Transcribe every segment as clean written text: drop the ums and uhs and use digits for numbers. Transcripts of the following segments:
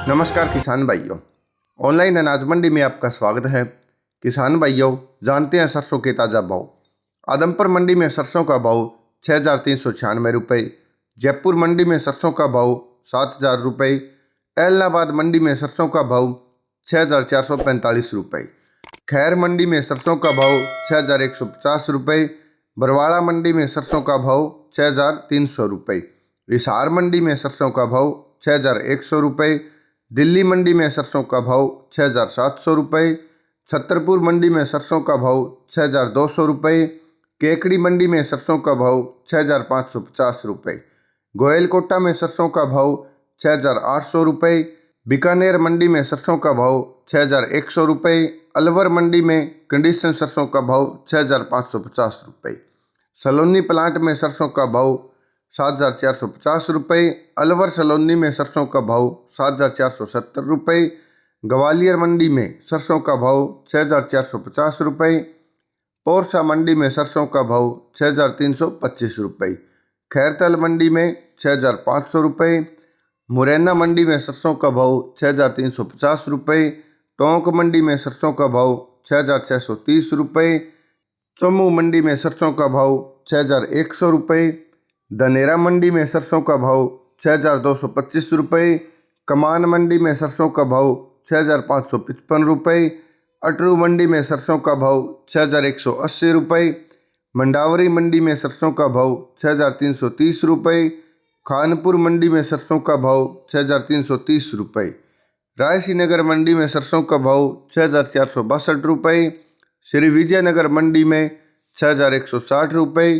नमस्कार किसान भाइयों, ऑनलाइन अनाज मंडी में आपका स्वागत है। किसान भाइयों, जानते हैं सरसों के ताज़ा भाव। आदमपुर मंडी में सरसों का भाव 6,396 रुपये, जयपुर मंडी में सरसों का भाव 7,000 रुपये, एलनाबाद मंडी में सरसों का भाव 6,445 रुपये, खैर मंडी में सरसों का भाव 6,150 रुपये, बरवाड़ा मंडी में सरसों का भाव 6,300 रुपये, हिसार मंडी में सरसों का भाव 6,100 रुपये, दिल्ली मंडी में सरसों का भाव 6,700 रुपये, छतरपुर मंडी में सरसों का भाव 6,200 रुपये, केकड़ी मंडी में सरसों का भाव 6,550 रुपये, गोयलकोटा में सरसों का भाव 6,800 रुपये, बीकानेर मंडी में सरसों का भाव 6,100 रुपये, अलवर मंडी में कंडीशन सरसों का भाव 6,550 रुपये, सलोनी प्लांट में सरसों का भाव 7,450 रुपये, अलवर सलोनी में सरसों का भाव 7,470 रुपये, ग्वालियर मंडी में सरसों का भाव 6,450 रुपये, पौरसा मंडी में सरसों का भाव 6,325 रुपये, खैरतल मंडी में 6,500 रुपये, मुरैना मंडी में सरसों का भाव 6,350 रुपये, टोंक मंडी में सरसों का भाव 6,630 रुपये, चम्मू मंडी में सरसों का भाव 6,100 रुपये, धनेरा मंडी में सरसों का भाव 6,225 रुपये, कमान मंडी में सरसों का भाव 6,555 रुपये, अटरू मंडी में सरसों का भाव 6,180 रुपये, मंडावरी मंडी में सरसों का भाव 6,330 रुपये, खानपुर मंडी में सरसों का भाव 6,330 रुपये, रायसीनगर मंडी में सरसों का भाव 6,462 रुपये, श्री विजयनगर मंडी में 6,160 रुपये,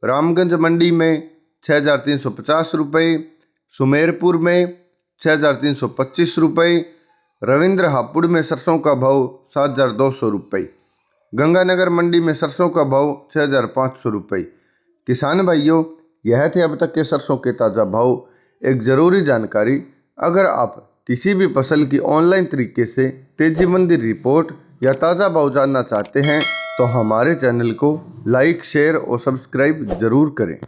रामगंज मंडी में 6,350 रुपये, सुमेरपुर में 6,325 रुपये, रविंद्र हापुड़ में सरसों का भाव 7,200 रुपये, गंगानगर मंडी में सरसों का भाव 6,500 रुपये। किसान भाइयों, यह थे अब तक के सरसों के ताज़ा भाव। एक ज़रूरी जानकारी, अगर आप किसी भी फसल की ऑनलाइन तरीके से तेजी मंदी रिपोर्ट या ताज़ा भाव जानना चाहते हैं तो हमारे चैनल को लाइक, शेयर और सब्सक्राइब ज़रूर करें।